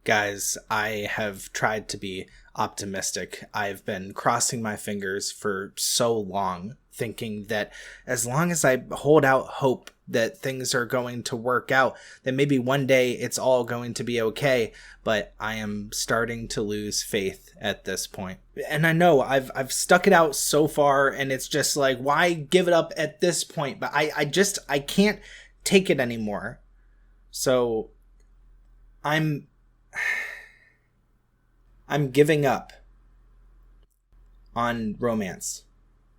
Guys, I have tried to be optimistic. I've been crossing my fingers for so long, thinking that as long as I hold out hope that things are going to work out, that maybe one day it's all going to be okay. But I am starting to lose faith at this point. And I know I've stuck it out so far, and it's just like, why give it up at this point? But I can't take it anymore. So I'm giving up on romance,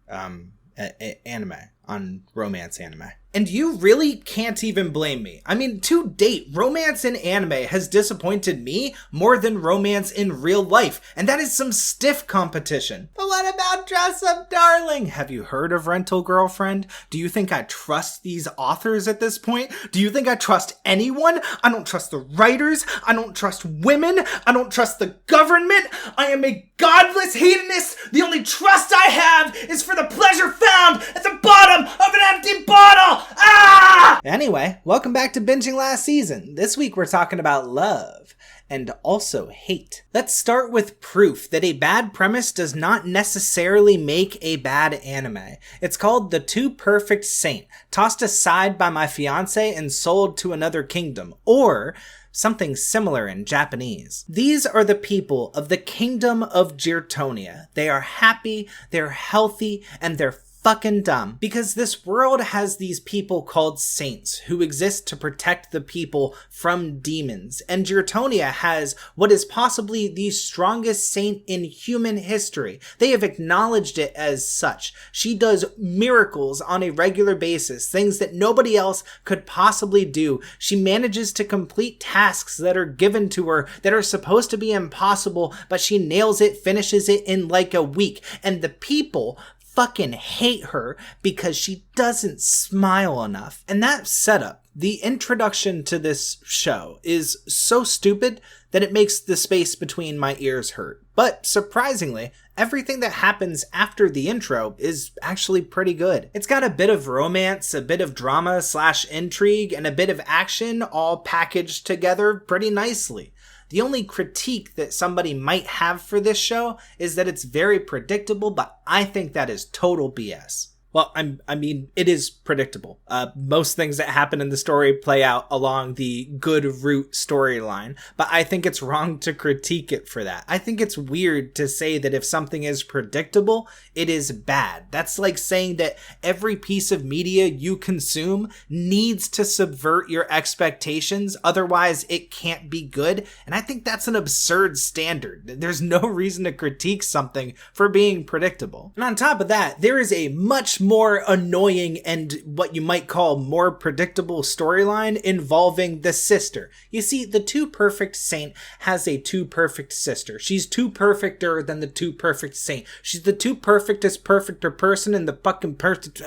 anime, on romance anime. And you really can't even blame me. I mean, to date, romance in anime has disappointed me more than romance in real life, and that is some stiff competition. But what about Dress Up Darling? Have you heard of Rental Girlfriend? Do you think I trust these authors at this point? Do you think I trust anyone? I don't trust the writers. I don't trust women. I don't trust the government. I am a godless hedonist. The only trust I have is for the pleasure found at the bottom of an empty bottle. Ah! Anyway, welcome back to Binging Last Season. This week we're talking about love and also hate. Let's start with proof that a bad premise does not necessarily make a bad anime. It's called The Too Perfect Saint, tossed aside by my fiancé and sold to another kingdom, or something similar in Japanese. These are the people of the kingdom of Girtonia. They are happy, they're healthy, and they're fucking dumb, because this world has these people called saints who exist to protect the people from demons, and Girtonia has what is possibly the strongest saint in human history. They have acknowledged it as such. She does miracles on a regular basis, things that nobody else could possibly do. She manages to complete tasks that are given to her that are supposed to be impossible, but she nails it, finishes it in like a week, and the people fucking hate her because she doesn't smile enough. And that setup, the introduction to this show, is so stupid that it makes the space between my ears hurt. But surprisingly, everything that happens after the intro is actually pretty good. It's got a bit of romance, a bit of drama / intrigue, and a bit of action all packaged together pretty nicely. The only critique that somebody might have for this show is that it's very predictable, but I think that is total BS. Well, I mean, it is predictable. Most things that happen in the story play out along the good route storyline, but I think it's wrong to critique it for that. I think it's weird to say that if something is predictable, it is bad. That's like saying that every piece of media you consume needs to subvert your expectations, otherwise it can't be good, and I think that's an absurd standard. There's no reason to critique something for being predictable. And on top of that, there is a much more annoying and what you might call more predictable storyline involving the sister. You see, the Too Perfect Saint has a too perfect sister. She's too perfecter than the Too Perfect Saint. She's the too perfectest perfecter person in the fucking perfect.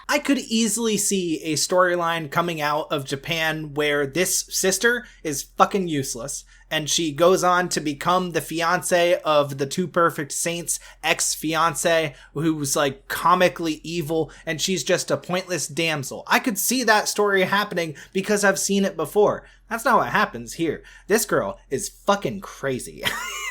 I could easily see a storyline coming out of Japan where this sister is fucking useless, and she goes on to become the fiancé of the Too Perfect Saint's ex-fiancé, who's like comically evil, and she's just a pointless damsel. I could see that story happening because I've seen it before. That's not what happens here. This girl is fucking crazy.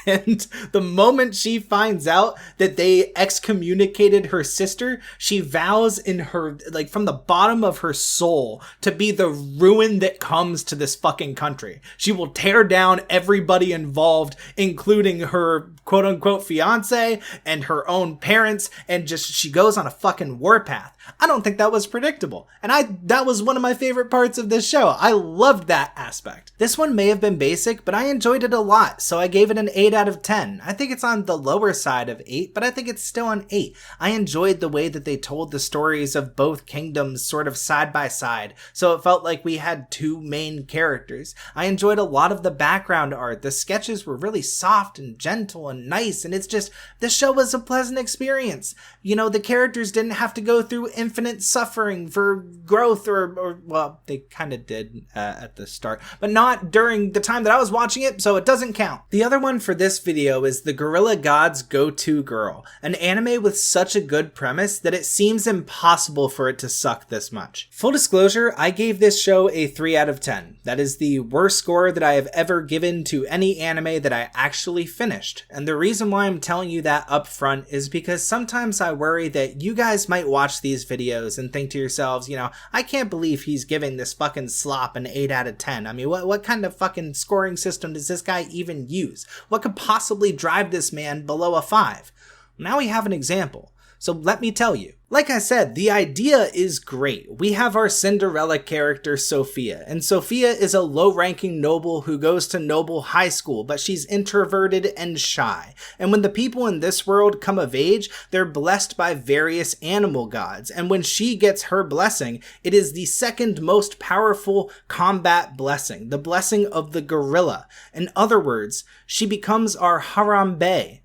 And the moment she finds out that they excommunicated her sister, she vows in her, like from the bottom of her soul, to be the ruin that comes to this fucking country. She will tear down everybody involved, including her quote unquote fiance and her own parents, and just she goes on a fucking warpath. I don't think that was predictable. And that was one of my favorite parts of this show. I loved that aspect. This one may have been basic, but I enjoyed it a lot, so I gave it an 8 out of 10. I think it's on the lower side of 8, but I think it's still an 8. I enjoyed the way that they told the stories of both kingdoms sort of side by side, so it felt like we had two main characters. I enjoyed a lot of the background art. The sketches were really soft and gentle and nice, and it's just, the show was a pleasant experience. You know, the characters didn't have to go through infinite suffering for growth, or well, they kind of did at the start part, but not during the time that I was watching it, so it doesn't count. The other one for this video is The Gorilla God's Go-To Girl, an anime with such a good premise that it seems impossible for it to suck this much. Full disclosure, I gave this show a 3 out of 10. That is the worst score that I have ever given to any anime that I actually finished. And the reason why I'm telling you that up front is because sometimes I worry that you guys might watch these videos and think to yourselves, you know, I can't believe he's giving this fucking slop an 8 out of 10. I mean, what kind of fucking scoring system does this guy even use? What could possibly drive this man below a 5? Now we have an example. So let me tell you. Like I said, the idea is great. We have our Cinderella character, Sophia, and Sophia is a low-ranking noble who goes to noble high school, but she's introverted and shy. And when the people in this world come of age, they're blessed by various animal gods, and when she gets her blessing, it is the second most powerful combat blessing, the blessing of the gorilla. In other words, she becomes our Harambe.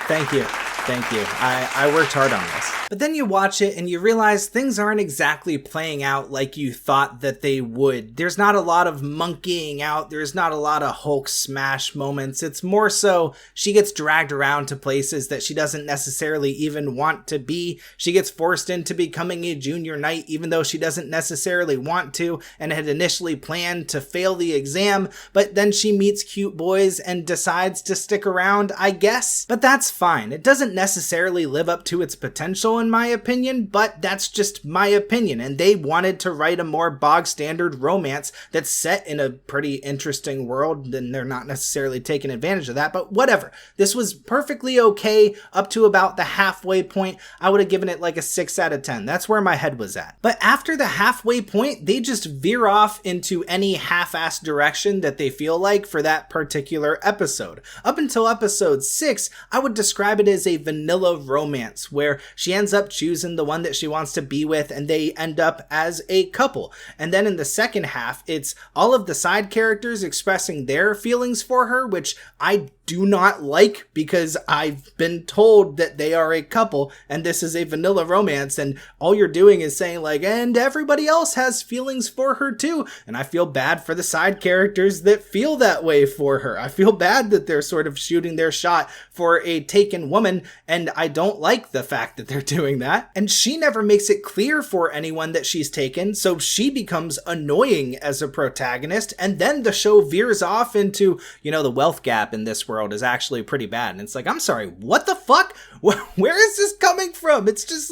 Thank you. Thank you. I worked hard on this. But then you watch it and you realize things aren't exactly playing out like you thought that they would. There's not a lot of monkeying out. There's not a lot of Hulk smash moments. It's more so she gets dragged around to places that she doesn't necessarily even want to be. She gets forced into becoming a junior knight even though she doesn't necessarily want to and had initially planned to fail the exam. But then she meets cute boys and decides to stick around, I guess. But that's fine. It doesn't necessarily live up to its potential in my opinion, but that's just my opinion, and they wanted to write a more bog standard romance that's set in a pretty interesting world, and they're not necessarily taking advantage of that, but whatever. This was perfectly okay up to about the halfway point. I would have given it like a 6 out of 10. That's where my head was at. But after the halfway point, they just veer off into any half-assed direction that they feel like for that particular episode. Up until episode 6, I would describe it as a vanilla romance where she ends up choosing the one that she wants to be with and they end up as a couple. And then in the second half, it's all of the side characters expressing their feelings for her, which I do not like because I've been told that they are a couple and this is a vanilla romance, and all you're doing is saying like, and everybody else has feelings for her too. And I feel bad for the side characters that feel that way for her. I feel bad that they're sort of shooting their shot for a taken woman, and I don't like the fact that they're doing that. And she never makes it clear for anyone that she's taken, so she becomes annoying as a protagonist, and then the show veers off into, you know, the wealth gap in this world is actually pretty bad. And it's like, I'm sorry, what the fuck? Where is this coming from? It's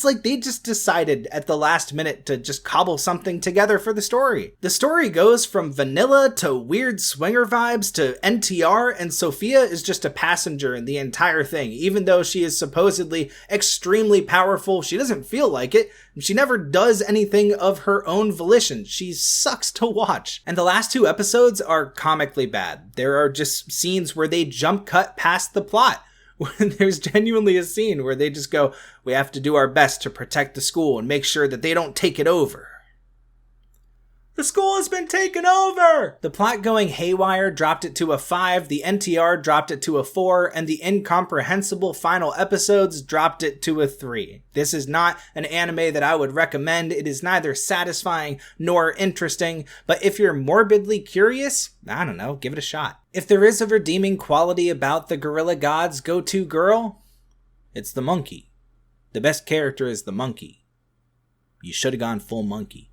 like they just decided at the last minute to just cobble something together for the story. The story goes from vanilla to weird swinger vibes to NTR, and Sophia is just a passenger in the entire thing. Even though she is supposedly extremely powerful, she doesn't feel like it. She never does anything of her own volition. She sucks to watch. And the last 2 episodes are comically bad. There are just scenes where they jump cut past the plot. There's genuinely a scene where they just go, we have to do our best to protect the school and make sure that they don't take it over. The school has been taken over! The plot going haywire dropped it to a 5, the NTR dropped it to a 4, and the incomprehensible final episodes dropped it to a 3. This is not an anime that I would recommend. It is neither satisfying nor interesting, but if you're morbidly curious, I don't know, give it a shot. If there is a redeeming quality about the Gorilla God's Go-To Girl, it's the monkey. The best character is the monkey. You should have gone full monkey.